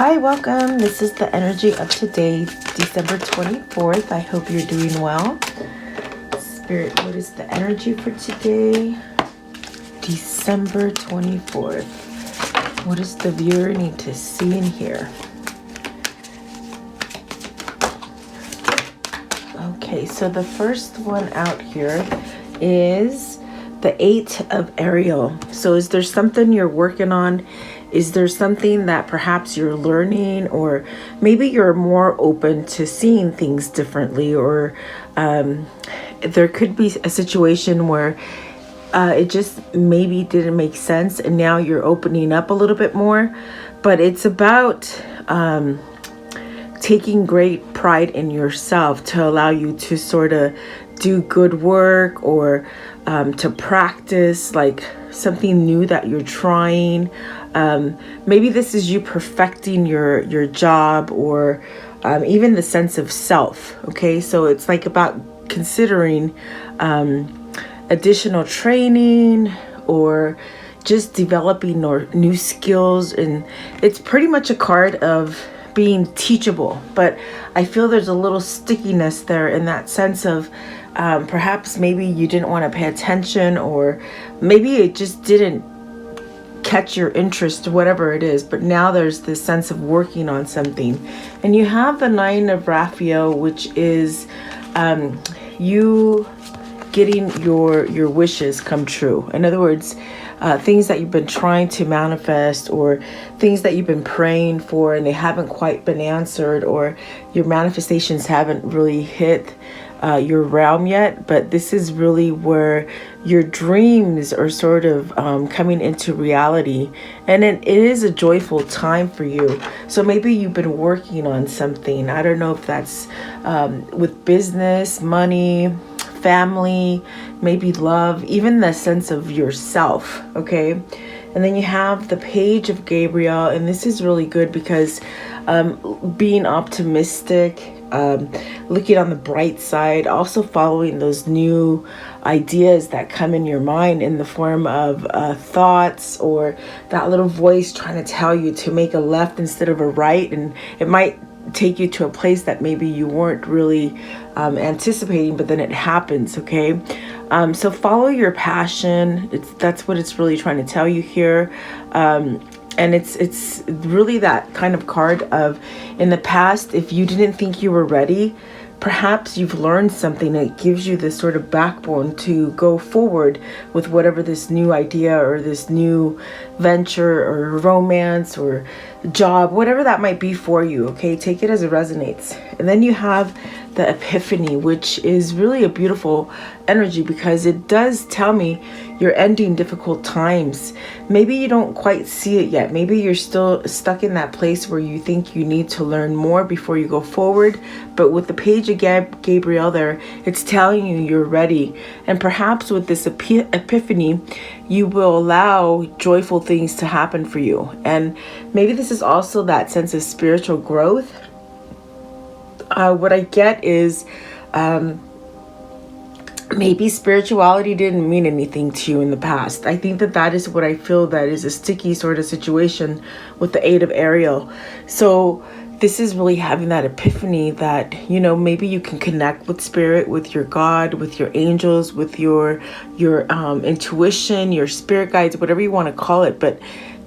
Hi, welcome. This is the energy of today, December 24th. I hope you're doing well. Spirit, what is the energy for today? December 24th. What does the viewer need to see and hear? Okay, so the first one out here is the 8 of Ariel. So is there something you're working on? Is there something that perhaps you're learning, or maybe you're more open to seeing things differently, or there could be a situation where it just maybe didn't make sense and now you're opening up a little bit more. But it's about taking great pride in yourself to allow you to sort of do good work, or to practice like something new that you're trying. Maybe this is you perfecting your job, or even the sense of self. Okay, so it's like about considering additional training, or just developing new skills. And it's pretty much a card of being teachable, but I feel there's a little stickiness there in that sense of perhaps maybe you didn't want to pay attention, or maybe it just didn't catch your interest, whatever it is. But now there's this sense of working on something. And you have the 9 of Raphael, which is you getting your wishes come true. In other words, things that you've been trying to manifest, or things that you've been praying for and they haven't quite been answered, or your manifestations haven't really hit your realm yet. But this is really where your dreams are sort of coming into reality, and it is a joyful time for you. So maybe you've been working on something. I don't know if that's with business, money, family, maybe love, even the sense of yourself. Okay, and then you have the Page of Gabriel, and this is really good because being optimistic, looking on the bright side, also following those new ideas that come in your mind in the form of thoughts, or that little voice trying to tell you to make a left instead of a right, and it might take you to a place that maybe you weren't really anticipating, but then it happens. Okay, so follow your passion. That's what it's really trying to tell you here. And it's really that kind of card of, in the past, if you didn't think you were ready, perhaps you've learned something that gives you this sort of backbone to go forward with whatever this new idea, or this new venture, or romance, or job, whatever that might be for you. Okay, take it as it resonates. And then you have the Epiphany, which is really a beautiful energy because it does tell me you're ending difficult times. Maybe you don't quite see it yet. Maybe you're still stuck in that place where you think you need to learn more before you go forward. But with the Page of Gabriel there, it's telling you you're ready. And perhaps with this epiphany, you will allow joyful things to happen for you. And maybe this is also that sense of spiritual growth. What I get is maybe spirituality didn't mean anything to you in the past. I think that is what I feel that is a sticky sort of situation with the 8 of Ariel. So this is really having that epiphany that, you know, maybe you can connect with spirit, with your God, with your angels, with your intuition, your spirit guides, whatever you want to call it. But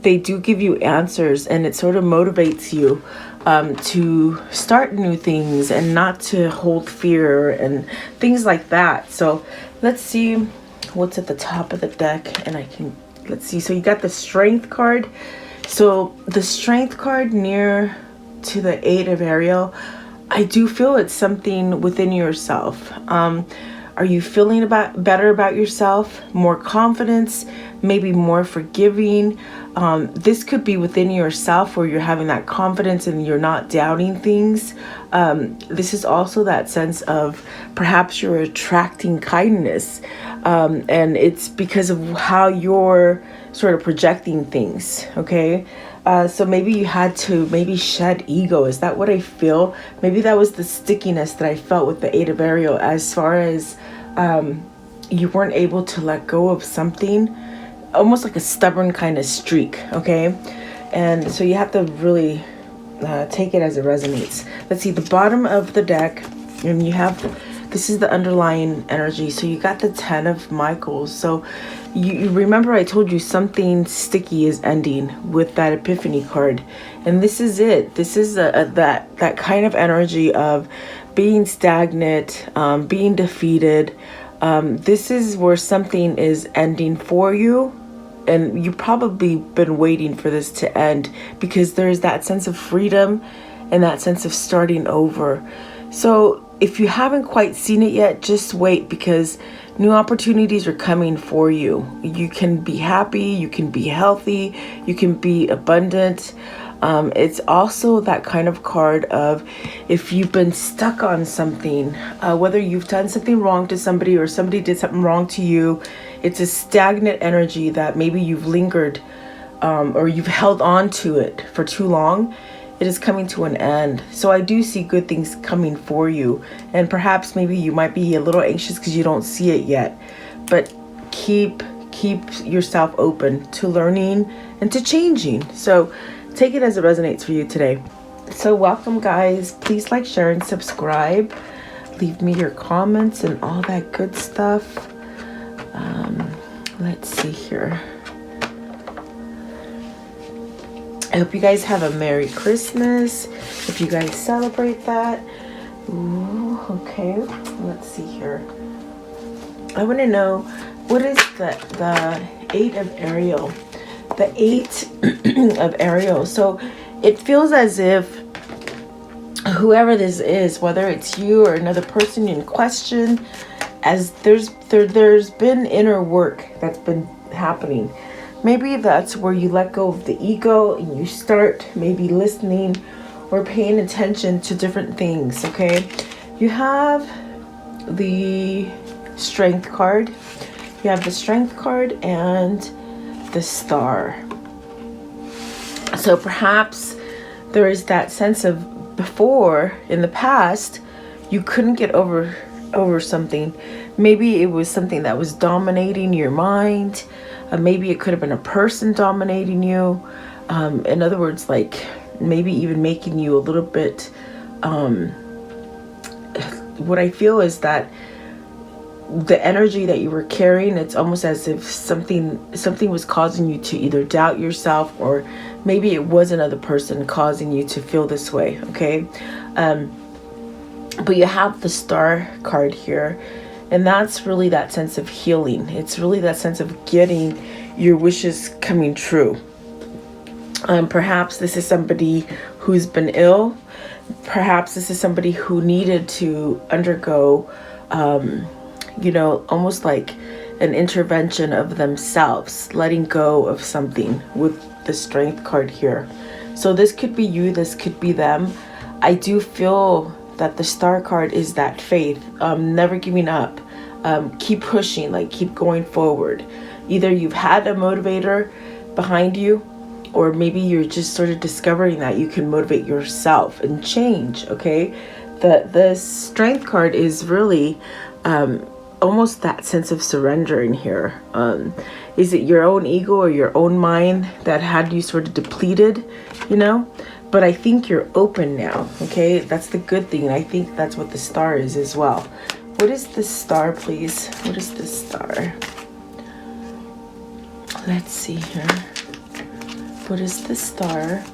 they do give you answers, and it sort of motivates you to start new things and not to hold fear and things like that. So let's see what's at the top of the deck, and let's see. So you got the Strength card. So the Strength card near to the 8 of Ariel, I do feel it's something within yourself. Are you feeling better about yourself? More confidence, maybe more forgiving. This could be within yourself where you're having that confidence and you're not doubting things. This is also that sense of perhaps you're attracting kindness. And it's because of how you're sort of projecting things. Okay. So maybe you had to shed ego. Is that what I feel? Maybe that was the stickiness that I felt with the 8 of Ariel, as far as you weren't able to let go of something, almost like a stubborn kind of streak. Okay. And so you have to really take it as it resonates. Let's see, the bottom of the deck, and you have, this is the underlying energy. So you got the 10 of Michaels. So you remember I told you something sticky is ending with that Epiphany card. And this is it. This is that kind of energy of being stagnant, being defeated. This is where something is ending for you. And you've probably been waiting for this to end because there's that sense of freedom and that sense of starting over. So if you haven't quite seen it yet, just wait, because new opportunities are coming for you. You can be happy, you can be healthy, you can be abundant. It's also that kind of card of if you've been stuck on something, whether you've done something wrong to somebody or somebody did something wrong to you, it's a stagnant energy that maybe you've lingered or you've held on to it for too long. It is coming to an end. So I do see good things coming for you. And perhaps maybe you might be a little anxious because you don't see it yet. But keep yourself open to learning and to changing. So take it as it resonates for you today. So welcome, guys. Please like, share, and subscribe. Leave me your comments and all that good stuff. Let's see here. I hope you guys have a Merry Christmas. If you guys celebrate that. Ooh, okay. Let's see here. I want to know, what is the 8 of Ariel? The 8 of Ariel. So it feels as if whoever this is, whether it's you or another person in question, as there's been inner work that's been happening. Maybe that's where you let go of the ego and you start maybe listening or paying attention to different things, okay? You have the Strength card. You have the Strength card and the Star. So perhaps there is that sense of before, in the past, you couldn't get over something. Maybe it was something that was dominating your mind. Maybe it could have been a person dominating you. In other words, like maybe even making you a little bit, what I feel is that the energy that you were carrying, it's almost as if something was causing you to either doubt yourself, or maybe it was another person causing you to feel this way, okay? But you have the Star card here. And that's really that sense of healing. It's really that sense of getting your wishes coming true. Perhaps this is somebody who's been ill. Perhaps this is somebody who needed to undergo, almost like an intervention of themselves, letting go of something with the Strength card here. So this could be you, this could be them. I do feel that the Star card is that faith, never giving up, keep pushing, like keep going forward. Either you've had a motivator behind you, or maybe you're just sort of discovering that you can motivate yourself and change, okay? The Strength card is really almost that sense of surrender in here. Is it your own ego or your own mind that had you sort of depleted, But I think you're open now, okay? That's the good thing. I think that's what the Star is as well. What is the Star, please? What is the Star? Let's see here. What is the Star?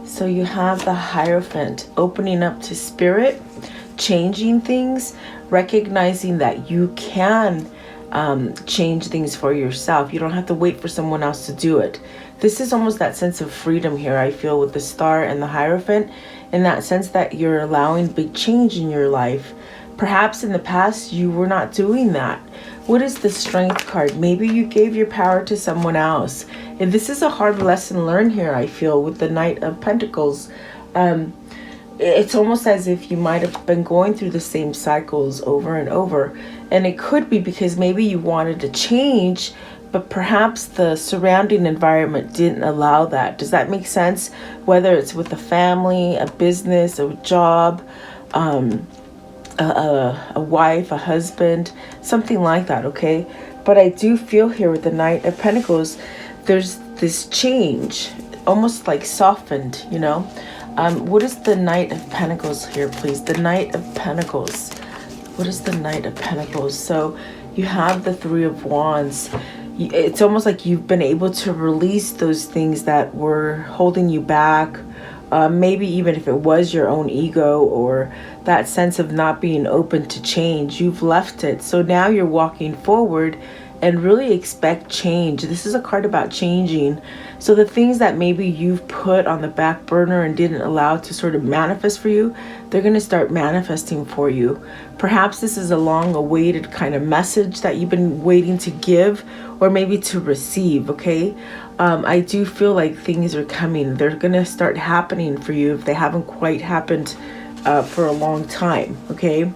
So you have the Hierophant, opening up to spirit, changing things, recognizing that you can change things for yourself. You don't have to wait for someone else to do it. This is almost that sense of freedom here, I feel, with the Star and the Hierophant, in that sense that you're allowing big change in your life. Perhaps in the past you were not doing that. What is the Strength card? Maybe you gave your power to someone else. And this is a hard lesson learned here, I feel, with the Knight of Pentacles. It's almost as if you might have been going through the same cycles over and over. And it could be because maybe you wanted to change, but perhaps the surrounding environment didn't allow that. Does that make sense? Whether it's with a family, a business, a job, a wife, a husband, something like that, okay? But I do feel here with the Knight of Pentacles, there's this change, almost like softened, you know. What is the Knight of Pentacles here, please? The Knight of Pentacles. What is the Knight of Pentacles? So you have the Three of Wands. It's almost like you've been able to release those things that were holding you back. Maybe even if it was your own ego or that sense of not being open to change, you've left it. So now you're walking forward and really expect change. This is a card about changing. So the things that maybe you've put on the back burner and didn't allow to sort of manifest for you, they're going to start manifesting for you. Perhaps this is a long awaited kind of message that you've been waiting to give or maybe to receive, okay? I do feel like things are coming. They're going to start happening for you if they haven't quite happened for a long time, okay?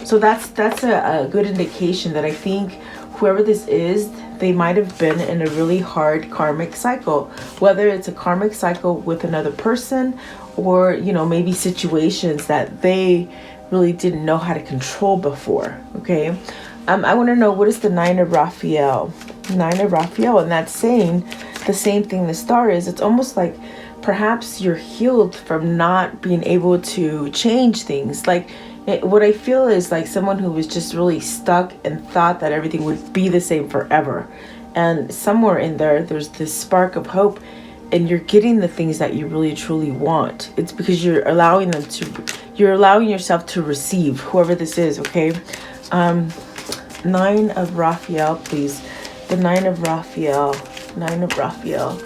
So that's a good indication that I think whoever this is, they might have been in a really hard karmic cycle, whether it's a karmic cycle with another person or, you know, maybe situations that they really didn't know how to control before, okay? I want to know, what is the Nine of Raphael? Nine of Raphael, and that's saying the same thing the star is. It's almost like perhaps you're healed from not being able to change things. Like, what I feel is like someone who was just really stuck and thought that everything would be the same forever. And somewhere in there, there's this spark of hope and you're getting the things that you really truly want. It's because you're allowing yourself to receive, whoever this is, okay? Nine of Raphael, please. The Nine of Raphael. Nine of Raphael.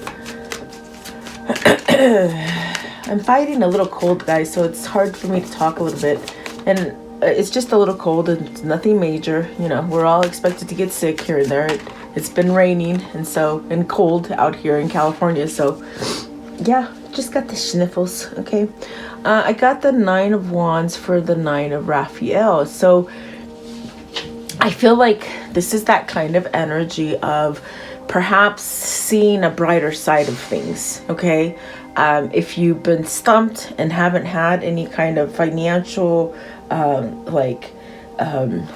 I'm fighting a little cold, guys, so it's hard for me to talk a little bit. And it's just a little cold and it's nothing major. You know, we're all expected to get sick here and there. It's been raining and cold out here in California. So yeah, just got the sniffles. Okay. I got the Nine of Wands for the Nine of Raphael. So I feel like this is that kind of energy of perhaps seeing a brighter side of things. Okay. If you've been stumped and haven't had any kind of financial, what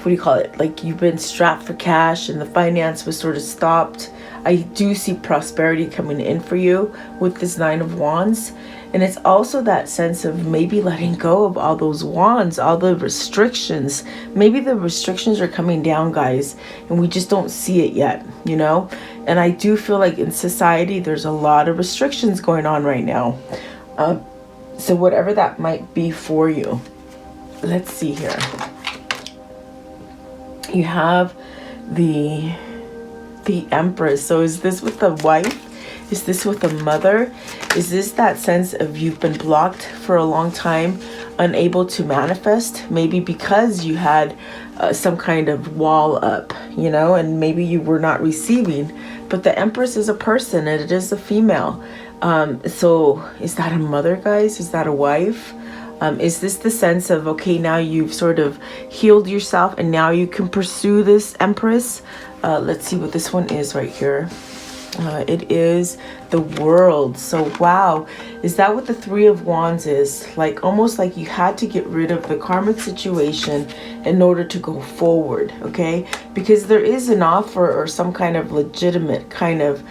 do you call it? Like you've been strapped for cash and the finance was sort of stopped. I do see prosperity coming in for you with this Nine of Wands. And it's also that sense of maybe letting go of all those wands, all the restrictions. Maybe the restrictions are coming down, guys, and we just don't see it yet, you know? And I do feel like in society, there's a lot of restrictions going on right now. So whatever that might be for you. Let's see here. You have the Empress. So is this with the wife? Is this with a mother? Is this that sense of you've been blocked for a long time, unable to manifest? Maybe because you had some kind of wall up, you know, and maybe you were not receiving. But the Empress is a person and it is a female. So is that a mother, guys? Is that a wife? Is this the sense of, okay, now you've sort of healed yourself and now you can pursue this Empress? Let's see what this one is right here. It is the World. So wow, is that what the Three of Wands is? Like almost like you had to get rid of the karmic situation in order to go forward, okay? Because there is an offer or some kind of legitimate kind of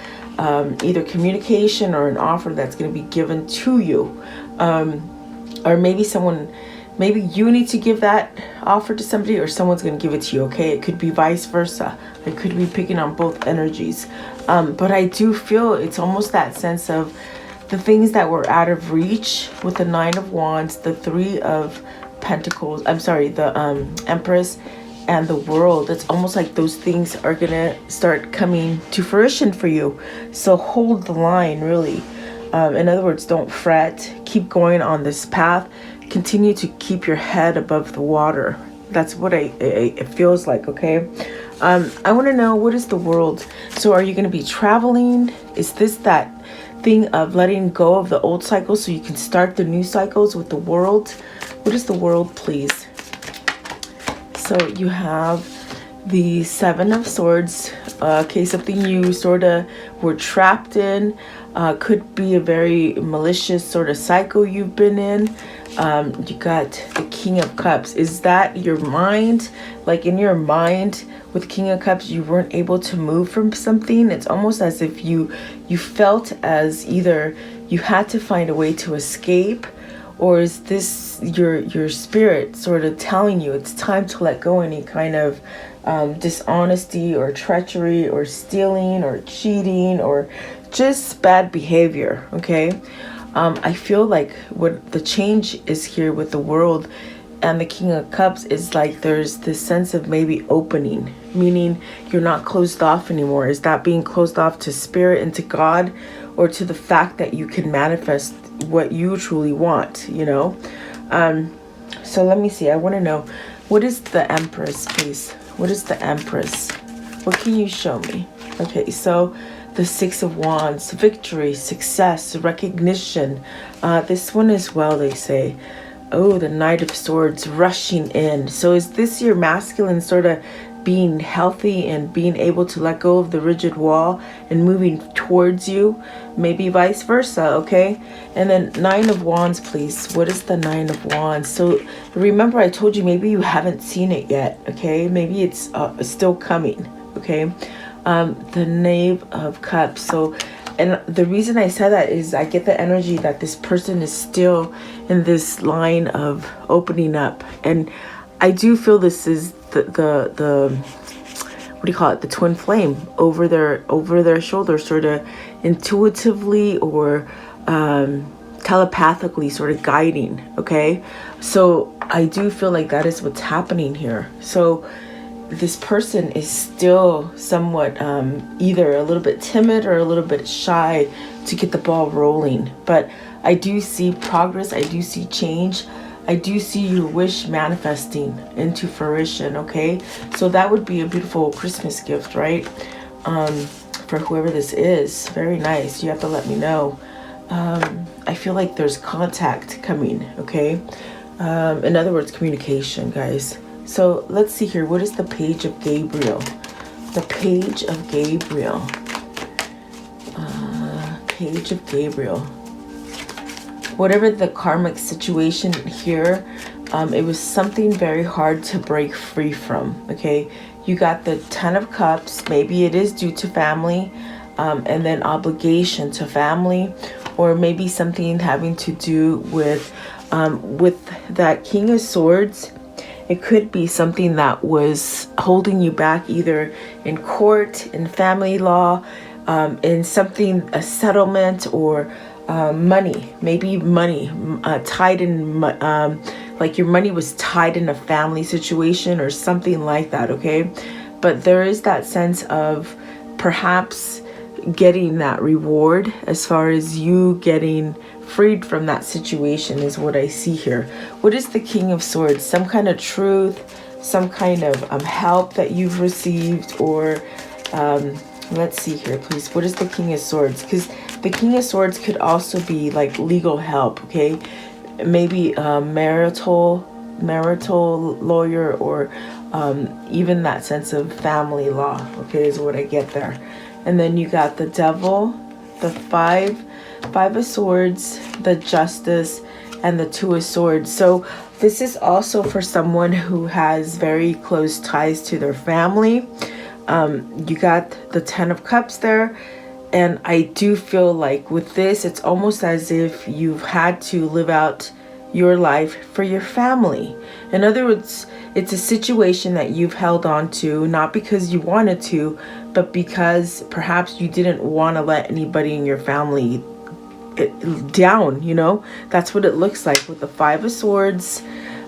either communication or an offer that's going to be given to you. Or maybe you need to give that offer to somebody or someone's going to give it to you, okay? It could be vice versa. It could be picking on both energies. But I do feel it's almost that sense of the things that were out of reach with the Nine of Wands, the Three of Pentacles, the Empress and the World. It's almost like those things are going to start coming to fruition for you. So hold the line, really. In other words, don't fret. Keep going on this path. Continue to keep your head above the water. That's what it feels like, okay? I want to know, what is the World? So are you going to be traveling? Is this that thing of letting go of the old cycles so you can start the new cycles with the World? What is the World, please? So you have the Seven of Swords. Okay, something you sort of were trapped in. Could be a very malicious sort of cycle you've been in. You got the King of Cups. Is that your mind? Like in your mind with King of Cups, you weren't able to move from something. It's almost as if you felt as either you had to find a way to escape, or is this your spirit sort of telling you it's time to let go any kind of dishonesty or treachery or stealing or cheating or just bad behavior? Okay. I feel like what the change is here with the world and the King of Cups is like there's this sense of maybe opening, meaning you're not closed off anymore. Is that being closed off to spirit and to God, or to the fact that you can manifest what you truly want, you know? So let me see. I want to know, what is the Empress, please? What is the Empress? What can you show me? Okay, so the Six of Wands, victory, success, recognition. This one as well, they say. Oh, the Knight of Swords, rushing in. So is this your masculine sort of being healthy and being able to let go of the rigid wall and moving towards you? Maybe vice versa, okay? And then Nine of Wands, please. What is the Nine of Wands? So remember, I told you maybe you haven't seen it yet, okay? Maybe it's still coming, okay? The Knave of Cups. So, and the reason I said that is I get the energy that this person is still in this line of opening up. And I do feel this is the what do you call it? The twin flame over their shoulder, sort of intuitively or telepathically sort of guiding, okay? So I do feel like that is what's happening here. So this person is still somewhat either a little bit timid or a little bit shy to get the ball rolling. But I do see progress. I do see change. I do see your wish manifesting into fruition, okay? So that would be a beautiful Christmas gift, right? For whoever this is. Very nice. You have to let me know. I feel like there's contact coming, okay? In other words, communication, guys. So let's see here. What is the Page of Gabriel? The Page of Gabriel. Page of Gabriel. Whatever the karmic situation here, it was something very hard to break free from, okay? You got the Ten of Cups. Maybe it is due to family, and then obligation to family, or maybe something having to do with that King of Swords. It could be something that was holding you back, either in court, in family law, in something, a settlement, or money. Maybe money tied in, like your money was tied in a family situation or something like that, okay? But there is that sense of perhaps getting that reward as far as you getting freed from that situation is what I see here. What is the King of Swords? Some kind of truth, some kind of help that you've received, or let's see here, please. What is the King of Swords? Because the King of Swords could also be like legal help, okay? Maybe a marital lawyer, or even that sense of family law, okay, is what I get there. And then you got the Devil, the Five of Swords, the Justice, and the Two of Swords. So this is also for someone who has very close ties to their family. You got the Ten of Cups there. And I do feel like with this, it's almost as if you've had to live out your life for your family. In other words, it's a situation that you've held on to, not because you wanted to, but because perhaps you didn't want to let anybody in your family down, you know? That's what it looks like with the Five of Swords,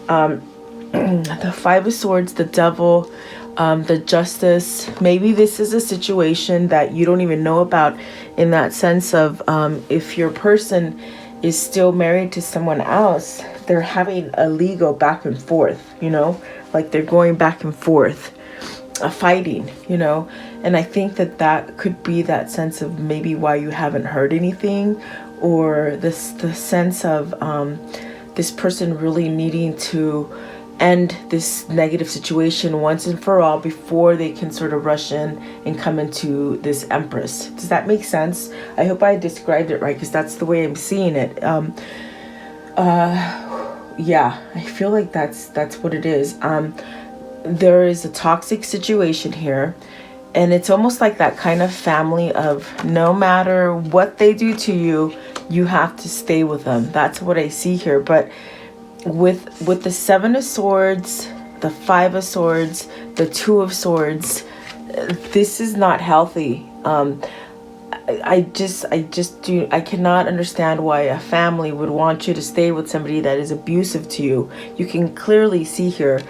the Five of Swords, the Devil, the Justice. Maybe this is a situation that you don't even know about, in that sense of if your person is still married to someone else, they're having a legal back and forth, you know, like they're going back and forth, fighting, you know. And I think that that could be that sense of maybe why you haven't heard anything, or the sense of this person really needing to end this negative situation once and for all before they can sort of rush in and come into this Empress. Does that make sense? I hope I described it right, because that's the way I'm seeing it. Yeah, I feel like that's what it is. There is a toxic situation here, and it's almost like that kind of family of no matter what they do to you, you have to stay with them. That's what I see here. But with the Seven of Swords, the Five of Swords, the Two of Swords, this is not healthy. I cannot understand why a family would want you to stay with somebody that is abusive to you. You can clearly see here,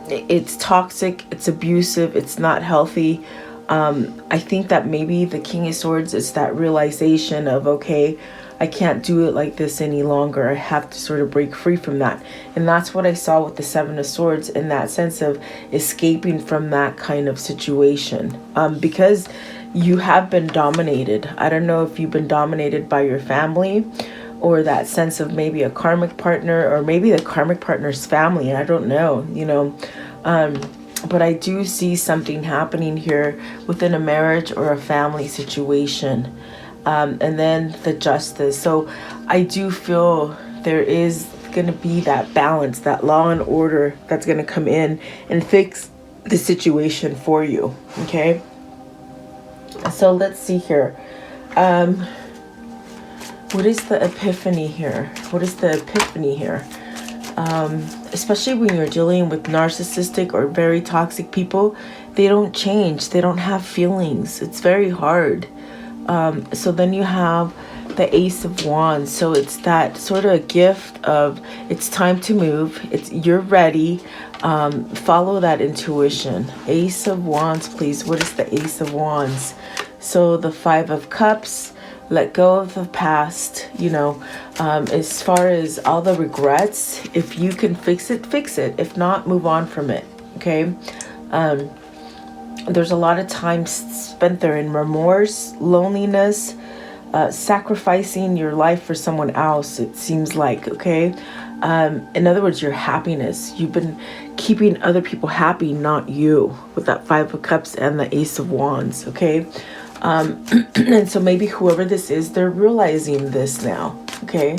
it's toxic, it's abusive, it's not healthy. I think that maybe the King of Swords is that realization of, okay, I can't do it like this any longer. I have to sort of break free from that. And that's what I saw with the Seven of Swords, in that sense of escaping from that kind of situation. Because you have been dominated. I don't know if you've been dominated by your family, or that sense of maybe a karmic partner, or maybe the karmic partner's family. I don't know, you know. But I do see something happening here within a marriage or a family situation. And then the Justice. So I do feel there is going to be that balance, that law and order that's going to come in and fix the situation for you. Okay. So let's see here. What is the epiphany here? What is the epiphany here? Especially when you're dealing with narcissistic or very toxic people, they don't change. They don't have feelings. It's very hard. So then you have the Ace of Wands. So it's that sort of gift of, it's time to move. You're ready. Follow that intuition. Ace of Wands, please. What is the Ace of Wands? So the Five of Cups. Let go of the past, you know. As far as all the regrets, if you can fix it, fix it. If not, move on from it. Okay. There's a lot of time spent there in remorse, loneliness, sacrificing your life for someone else, it seems like. Okay. In other words, your happiness. You've been keeping other people happy, not you, with that Five of Cups and the Ace of Wands. Okay. And so maybe whoever this is, they're realizing this now. Okay.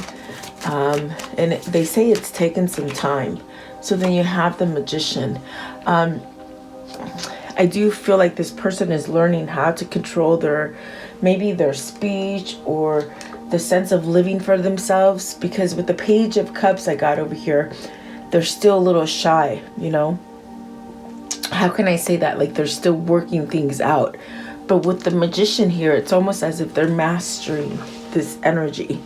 And they say it's taken some time. So then you have the Magician. I do feel like this person is learning how to control maybe their speech, or the sense of living for themselves, because with the Page of Cups I got over here, they're still a little shy, you know. How can I say that? Like, they're still working things out. But with the Magician here, it's almost as if they're mastering this energy.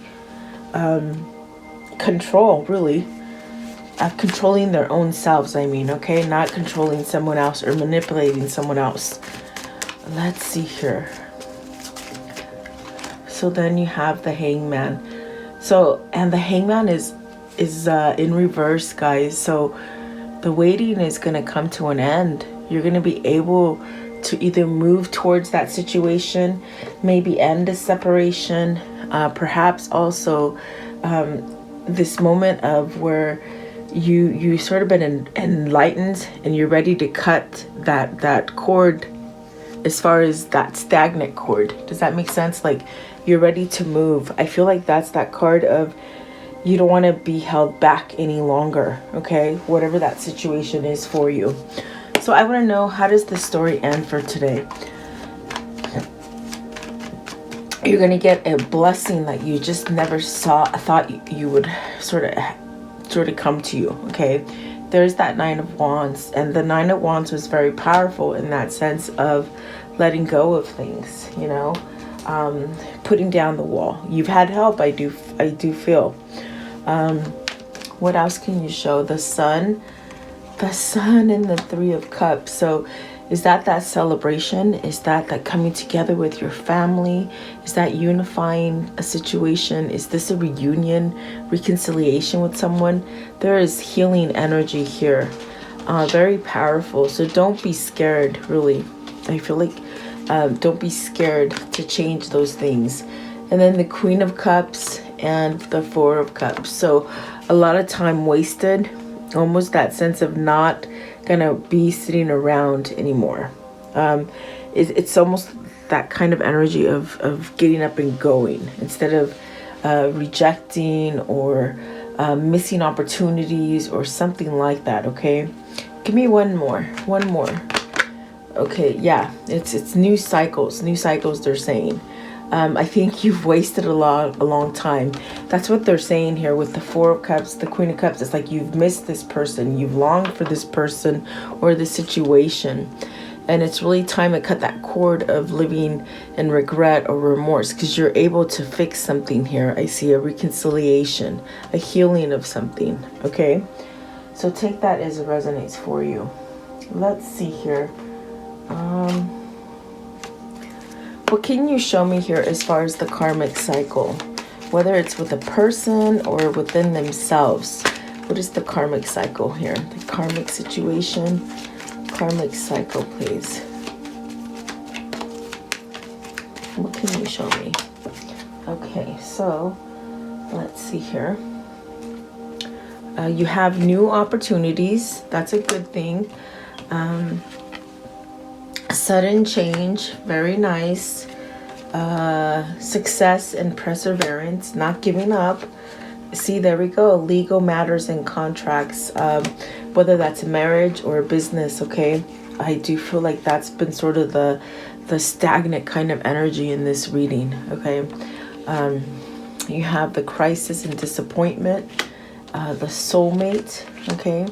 Control, really. Controlling their own selves, I mean, okay? Not controlling someone else or manipulating someone else. Let's see here. So then you have the Hangman. So, and the Hangman is in reverse, guys. So the waiting is going to come to an end. You're going to be able to either move towards that situation, maybe end a separation, perhaps also this moment of where you sort of been enlightened and you're ready to cut that cord, as far as that stagnant cord. Does that make sense? Like, you're ready to move. I feel like that's that card of, you don't want to be held back any longer. Okay, whatever that situation is for you. So I want to know, how does the story end for today? You're going to get a blessing that you just never thought you would sort of come to you. Okay, there's that Nine of Wands, and the Nine of Wands was very powerful in that sense of letting go of things, you know, putting down the wall. You've had help, I do feel. What else can you show? The Sun and the Three of Cups. So is that celebration? Is that coming together with your family? Is that unifying a situation? Is this a reunion, reconciliation with someone? There is healing energy here, very powerful. So don't be scared, really. I feel like don't be scared to change those things. And then the Queen of Cups and the Four of Cups. So a lot of time wasted, almost that sense of not gonna be sitting around anymore. It's almost that kind of energy of getting up and going, instead of rejecting or missing opportunities or something like that. Okay, give me one more. Okay, yeah, it's new cycles they're saying. I think you've wasted a long time. That's what they're saying here with the Four of Cups, the Queen of Cups. It's like you've missed this person, you've longed for this person or this situation, and it's really time to cut that cord of living in regret or remorse, because you're able to fix something here. I see a reconciliation, a healing of something. Okay, so take that as it resonates for you. Let's see here. What can you show me here as far as the karmic cycle? Whether it's with a person or within themselves. What is the karmic cycle here? The karmic situation. Karmic cycle, please. What can you show me? Okay, so let's see here. You have new opportunities. That's a good thing. Sudden change, very nice. Success and perseverance, not giving up. See, there we go. Legal matters and contracts, whether that's a marriage or a business. Okay, I do feel like that's been sort of the stagnant kind of energy in this reading. Okay, you have the crisis and disappointment, the soulmate. Okay,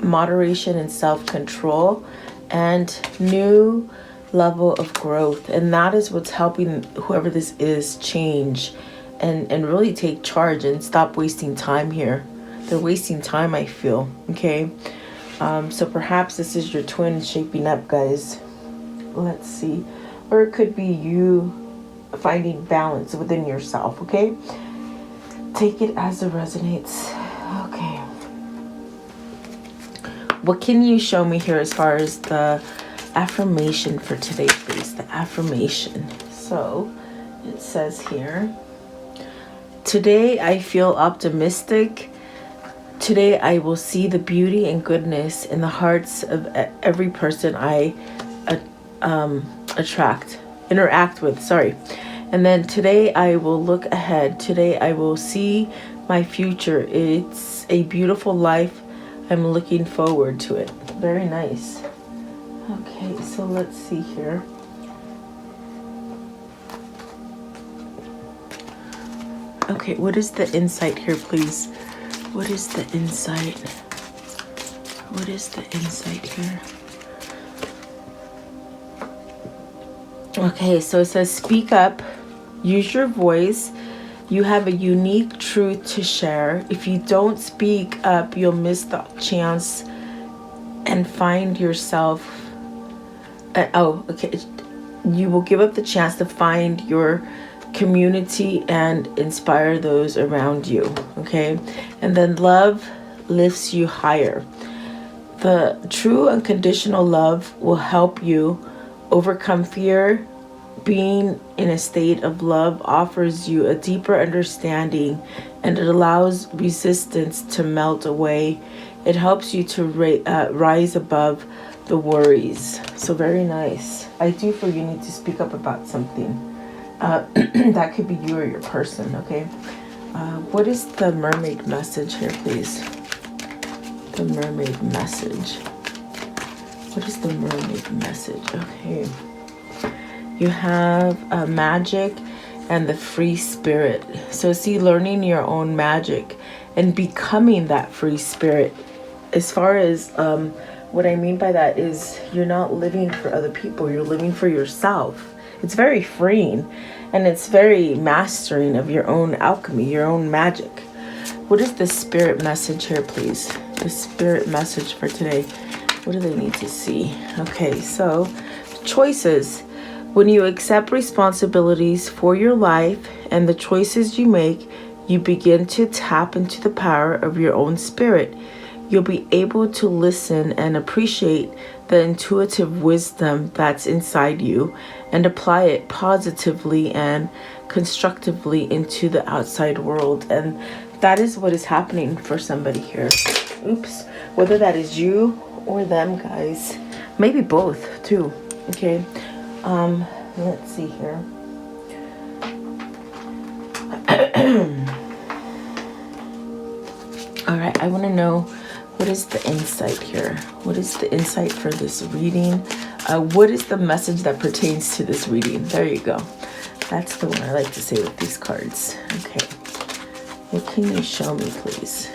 moderation and self-control, and new level of growth. And that is what's helping whoever this is change and really take charge and stop wasting time here. They're wasting time, I feel. Okay, so perhaps this is your twin shaping up, guys. Let's see. Or it could be you finding balance within yourself. Okay, take it as it resonates. Okay, what can you show me here as far as the affirmation for today, please? The affirmation. So it says here, today I feel optimistic. Today I will see the beauty and goodness in the hearts of every person I interact with. Sorry. And then today I will look ahead. Today I will see my future. It's a beautiful life. I'm looking forward to it. Very nice. Okay, so let's see here. Okay, what is the insight here, please? What is the insight? What is the insight here? Okay, so it says speak up, use your voice. You have a unique truth to share. If you don't speak up, you'll miss the chance and find yourself. You will give up the chance to find your community and inspire those around you. Okay, and then love lifts you higher. The true unconditional love will help you overcome fear. Being in a state of love offers you a deeper understanding, and it allows resistance to melt away. It helps you to rise above the worries. So very nice. I do feel you need to speak up about something. That could be you or your person. Okay. What is the mermaid message here, please? The mermaid message. What is the mermaid message? Okay. You have magic and the free spirit. So see, learning your own magic and becoming that free spirit. As far as what I mean by that is you're not living for other people. You're living for yourself. It's very freeing, and it's very mastering of your own alchemy, your own magic. What is the spirit message here, please? The spirit message for today. What do they need to see? Okay, so choices. When you accept responsibilities for your life and the choices you make, you begin to tap into the power of your own spirit. You'll be able to listen and appreciate the intuitive wisdom that's inside you and apply it positively and constructively into the outside world. And that is what is happening for somebody here. Oops. Whether that is you or them, guys. Maybe both, too. Okay. Let's see here. All right, I want to know What is the insight here? What is the insight for this reading? What is the message that pertains to this reading? There you go. That's the one I like to say with these cards. Okay. What can you show me, please?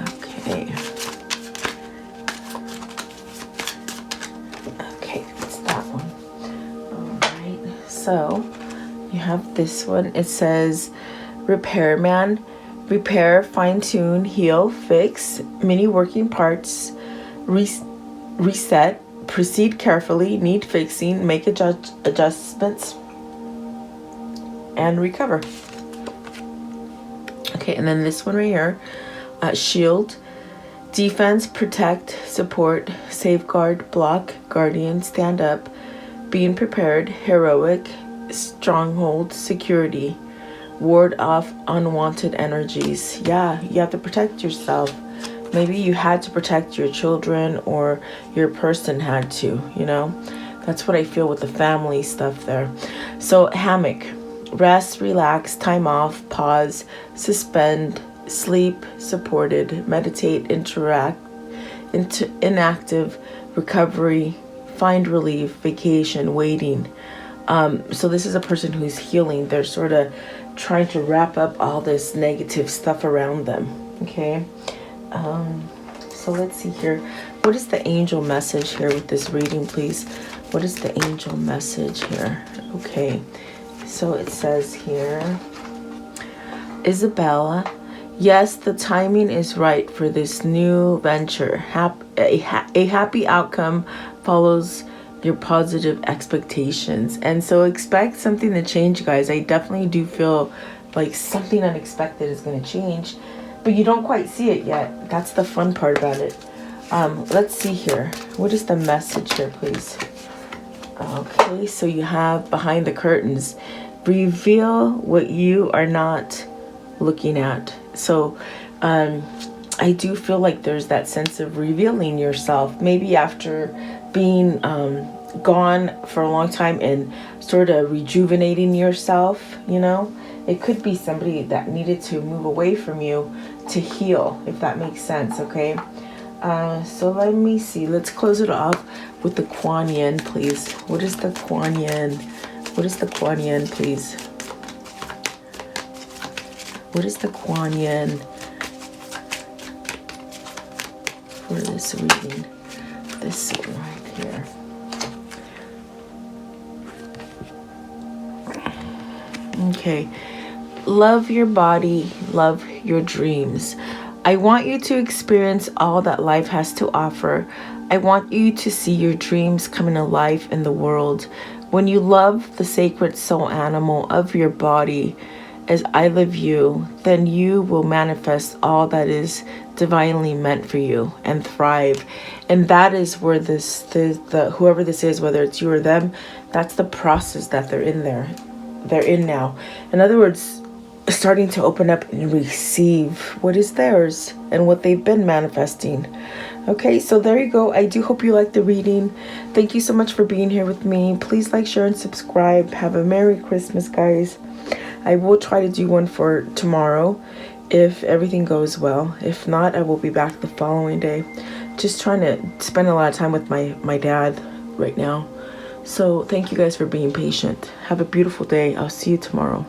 Okay. Okay, it's that one. All right. So you have this one. It says, repairman. Repair, fine-tune, heal, fix, many working parts, reset, proceed carefully, need fixing, make adjustments, and recover. Okay, and then this one right here, shield, defense, protect, support, safeguard, block, guardian, stand up, being prepared, heroic, stronghold, security, ward off unwanted energies. Yeah, you have to protect yourself. Maybe you had to protect your children, or your person had to, you know. That's what I feel with the family stuff there. So hammock, rest, relax, time off, pause, suspend, sleep, supported, meditate, interact, inactive, recovery, find relief, vacation, waiting. So this is a person who's healing. They're sort of trying to wrap up all this negative stuff around them. Okay. So let's see here. What is the angel message here with this reading, please? What is the angel message here? Okay. So it says here, Isabella, yes, the timing is right for this new venture. A happy outcome follows your positive expectations. And so expect something to change, guys. I definitely do feel like something unexpected is going to change, but you don't quite see it yet. That's the fun part about it. Let's see here. What is the message here, please? Okay, so you have behind the curtains, reveal what you are not looking at. So I do feel like there's that sense of revealing yourself, maybe after being gone for a long time and sort of rejuvenating yourself, you know. It could be somebody that needed to move away from you to heal, if that makes sense. Okay. So let me see. Let's close it off with the Kuan Yin, please. What is the Kuan Yin? What is the Kuan Yin, please? What is the Kuan Yin for this reading? This one right here. Okay. Love your body, love your dreams. I want you to experience all that life has to offer. I want you to see your dreams coming alive in the world. When you love the sacred soul animal of your body as I love you, then you will manifest all that is divinely meant for you and thrive. And that is where whoever this is, whether it's you or them, that's the process that they're in there. They're in now. In other words, starting to open up and receive what is theirs and what they've been manifesting. Okay, so there you go. I do hope you liked the reading. Thank you so much for being here with me. Please like, share, and subscribe. Have a Merry Christmas, guys. I will try to do one for tomorrow if everything goes well. If not, I will be back the following day. Just trying to spend a lot of time with my dad right now. So thank you guys for being patient. Have a beautiful day. I'll see you tomorrow.